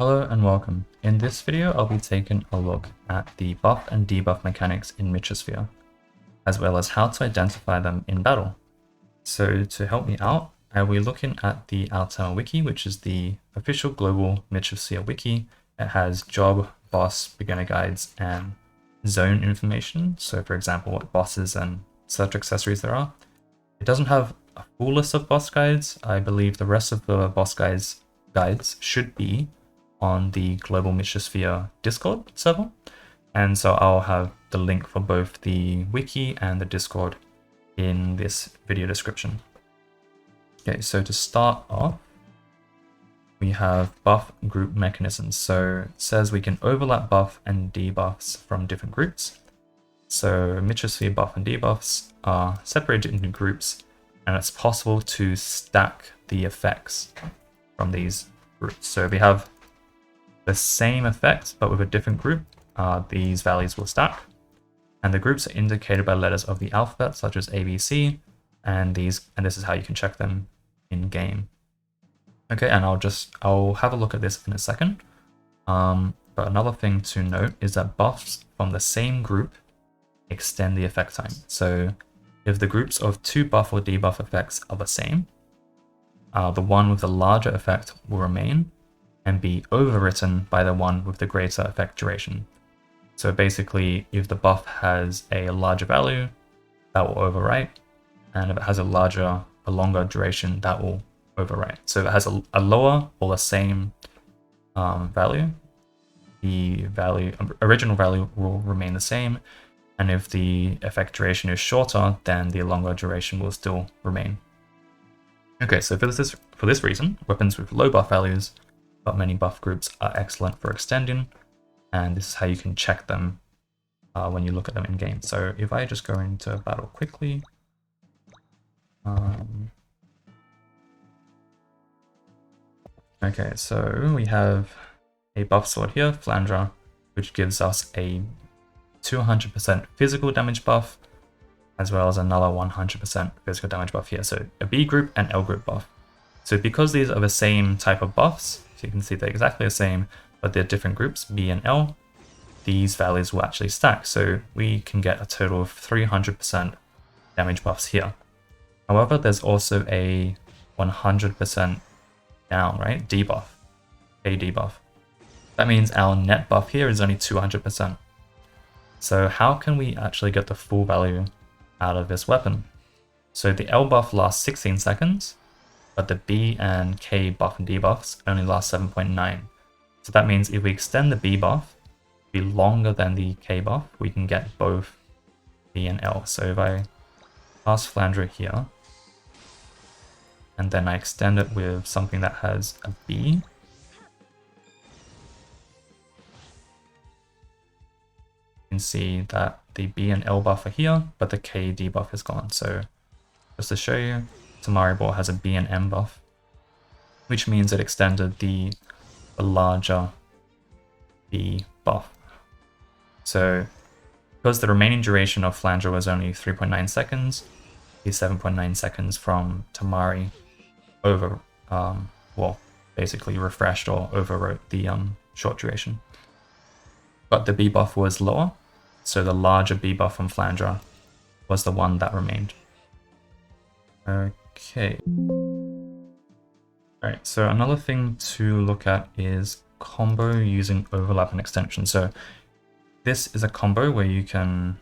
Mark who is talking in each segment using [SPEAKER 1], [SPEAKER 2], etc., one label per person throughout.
[SPEAKER 1] Hello and welcome. In this video, I'll be taking a look at the buff and debuff mechanics in Mitrasphere, as well as how to identify them in battle. So to help me out, I will be looking at the Altama wiki, which is the official global Mitrasphere wiki. It has job, boss, beginner guides, and zone information. So for example, what bosses and such accessories there are. It doesn't have a full list of boss guides. I believe the rest of the boss guides should be on the global Mitrasphere Discord server, and so I'll have the link for both the wiki and the Discord in this video description. Okay, so to start off, we have buff group mechanisms. So it says we can overlap buff and debuffs from different groups. So Mitrasphere buff and debuffs are separated into groups, and it's possible to stack the effects from these groups. So if we have the same effect but with a different group, these values will stack, and the groups are indicated by letters of the alphabet such as ABC, and this is how you can check them in game. Okay, and I'll have a look at this in a second. But another thing to note is that buffs from the same group extend the effect time. So if the groups of two buff or debuff effects are the same, the one with the larger effect will remain and be overwritten by the one with the greater effect duration. So basically, if the buff has a larger value, that will overwrite, and if it has a longer duration, that will overwrite. So if it has a lower or the same value, the original value will remain the same, and if the effect duration is shorter, then the longer duration will still remain. Okay, so for this reason, weapons with low buff values but many buff groups are excellent for extending, and this is how you can check them when you look at them in game. So if I just go into battle quickly, okay, so we have a buff sword here, Flanger, which gives us a 200% physical damage buff, as well as another 100% physical damage buff here. So a B group and L group buff. So because these are the same type of buffs, so you can see they're exactly the same, but they're different groups, B and L, these values will actually stack. So we can get a total of 300% damage buffs here. However, there's also a 100% down, right? Debuff, a debuff. That means our net buff here is only 200%. So how can we actually get the full value out of this weapon? So the L buff lasts 16 seconds, but the B and K buff and debuffs only last 7.9. So that means if we extend the B buff to be longer than the K buff, we can get both B and L. So if I pass Flanger here, and then I extend it with something that has a B, you can see that the B and L buff are here, but the K debuff is gone. So just to show you, Tamari Ball has a B and M buff, which means it extended the larger B buff. So because the remaining duration of Flanger was only 3.9 seconds, the 7.9 seconds from Tamari basically refreshed or overwrote the short duration. But the B buff was lower, so the larger B buff from Flanger was the one that remained. Okay. Alright, so another thing to look at is combo using overlap and extension. So this is a combo where you can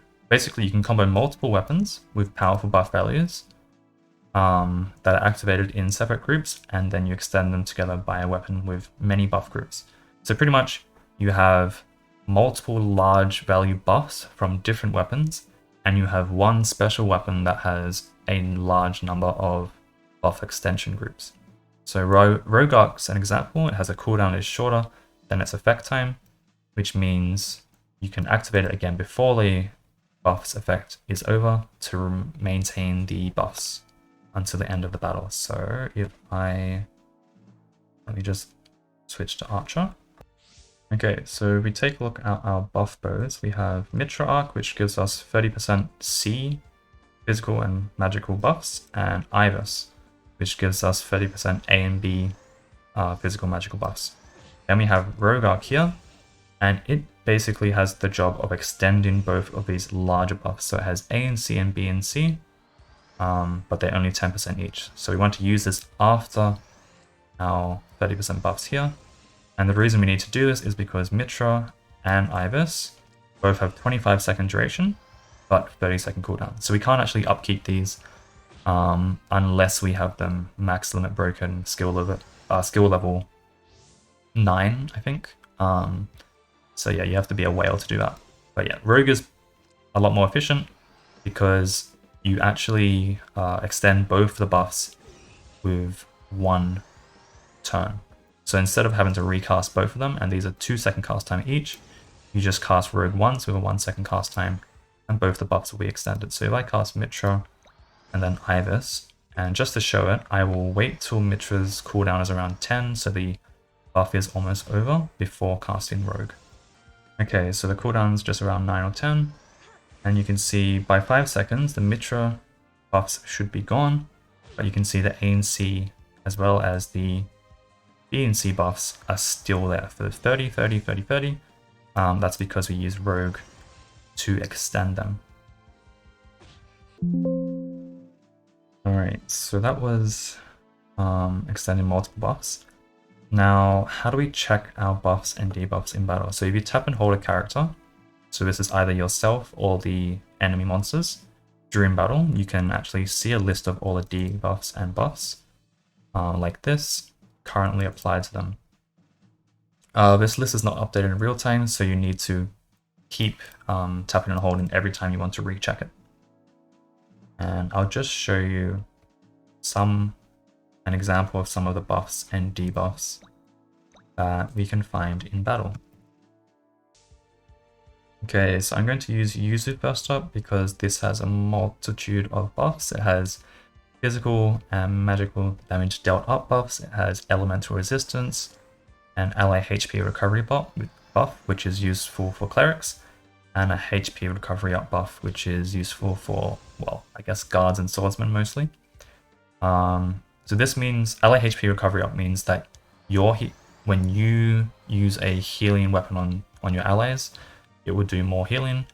[SPEAKER 1] combo multiple weapons with powerful buff values that are activated in separate groups, and then you extend them together by a weapon with many buff groups. So pretty much you have multiple large value buffs from different weapons, and you have one special weapon that has a large number of buff extension groups. So Rogue Arc's an example. It has a cooldown that is shorter than its effect time, which means you can activate it again before the buff's effect is over to maintain the buffs until the end of the battle. So if let me just switch to Archer. Okay, so if we take a look at our buff bows, we have Mitra Arc, which gives us 30% C physical and magical buffs, and Ibis, which gives us 30% A and B physical magical buffs. Then we have Rogue Arc here, and it basically has the job of extending both of these larger buffs. So it has A and C and B and C, but they're only 10% each. So we want to use this after our 30% buffs here. And the reason we need to do this is because Mitra and Ibis both have 25-second duration, but 30-second cooldown. So we can't actually upkeep these unless we have them max limit broken skill level 9, I think. So yeah, you have to be a whale to do that. But yeah, Rogue is a lot more efficient because you actually extend both the buffs with one turn. So instead of having to recast both of them, and these are 2-second cast time each, you just cast Rogue once with a 1-second cast time, and both the buffs will be extended. So if I cast Mitra and then Ibis, and just to show it, I will wait till Mitra's cooldown is around 10, so the buff is almost over before casting Rogue. Okay, so the cooldown is just around 9 or 10, and you can see by 5 seconds the Mitra buffs should be gone, but you can see the A and C as well as the B and C buffs are still there for the 30, 30, 30, 30. That's because we use Rogue to extend them. Alright, so that was extending multiple buffs. Now, how do we check our buffs and debuffs in battle? So if you tap and hold a character, so this is either yourself or the enemy monsters, during battle, you can actually see a list of all the debuffs and buffs, like this, currently applied to them. This list is not updated in real time, so you need to keep tapping and holding every time you want to recheck it. And I'll just show you an example of some of the buffs and debuffs that we can find in battle. Okay, so I'm going to use Yuzu first up because this has a multitude of buffs. It has physical and magical damage dealt up buffs, it has elemental resistance, an ally HP recovery buff, which is useful for clerics, and a HP recovery up buff, which is useful for, well, I guess guards and swordsmen mostly. So this means ally HP recovery up means that when you use a healing weapon on your allies, it will do more healing,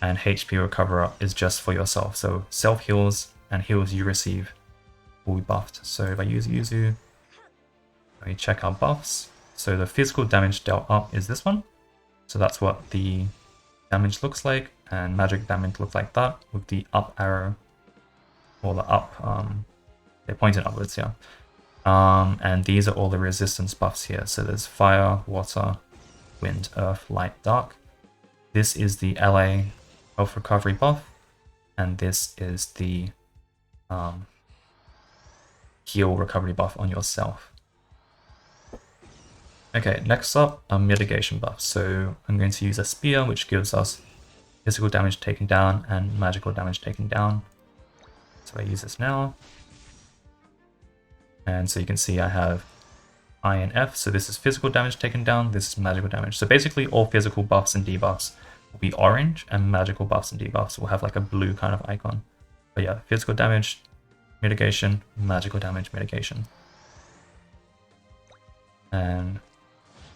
[SPEAKER 1] and HP recover up is just for yourself. So self heals and heals you receive will be buffed. So if I use Yuzu, let me check our buffs. So the physical damage dealt up is this one. So that's what the damage looks like, and magic damage looks like that with the up arrow, or the up, they're pointing upwards here. And these are all the resistance buffs here. So there's fire, water, wind, earth, light, dark. This is the ally health recovery buff, and this is the heal recovery buff on yourself. Okay, next up are mitigation buffs. So I'm going to use a spear, which gives us physical damage taken down and magical damage taken down. So I use this now. And so you can see I have I and F. So this is physical damage taken down, this is magical damage. So basically all physical buffs and debuffs will be orange, and magical buffs and debuffs will have like a blue kind of icon. But yeah, physical damage, mitigation, magical damage, mitigation. And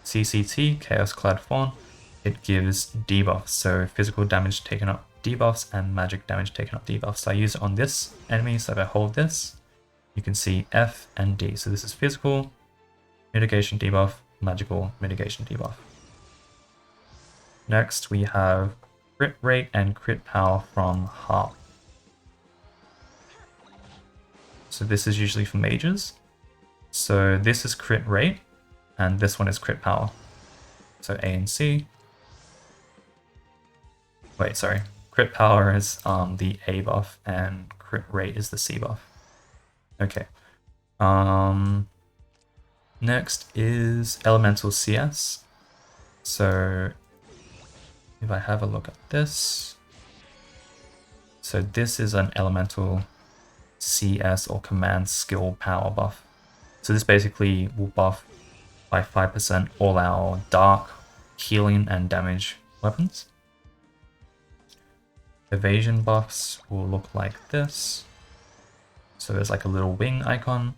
[SPEAKER 1] CCT, Chaos Clad Fawn, it gives debuffs. So physical damage taken up debuffs and magic damage taken up debuffs. So I use it on this enemy, so if I hold this, you can see F and D. So this is physical, mitigation debuff, magical, mitigation debuff. Next we have crit rate and crit power from Harp. So this is usually for mages. So this is crit rate, and this one is crit power. So A and C. Wait, sorry. Crit power is the A buff, and crit rate is the C buff. Okay. Next is elemental CS. So if I have a look at this, so this is an elemental CS or command skill power buff. So this basically will buff by 5% all our dark, healing, and damage weapons. Evasion buffs will look like this. So there's like a little wing icon,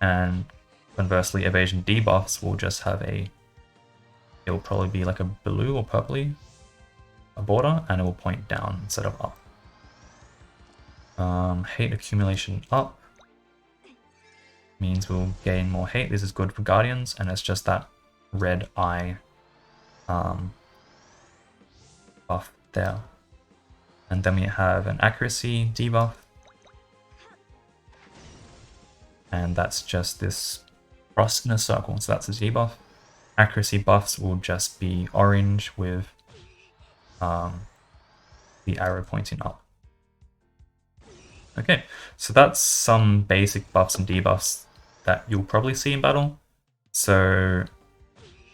[SPEAKER 1] and conversely evasion debuffs will just have a it will probably be like a blue or purpley a border, and it will point down instead of up. Hate accumulation up means we'll gain more hate. This is good for Guardians, and it's just that red eye buff there. And then we have an accuracy debuff, and that's just this cross in a circle, so that's a debuff. Accuracy buffs will just be orange with the arrow pointing up. Okay, so that's some basic buffs and debuffs that you'll probably see in battle. So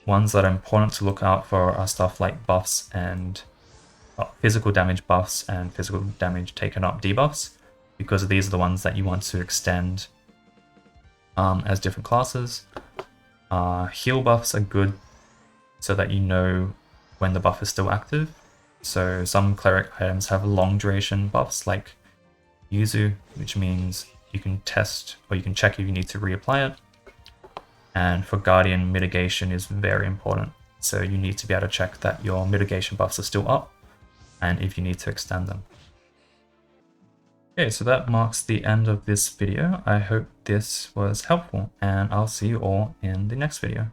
[SPEAKER 1] ones that are important to look out for are stuff like buffs and physical damage buffs and physical damage taken up debuffs, because these are the ones that you want to extend as different classes. Heal buffs are good so that you know when the buff is still active. So some cleric items have long duration buffs like Yuzu, which means you can test or you can check if you need to reapply it. And for Guardian, mitigation is very important. So you need to be able to check that your mitigation buffs are still up and if you need to extend them. Okay, so that marks the end of this video. I hope this was helpful, and I'll see you all in the next video.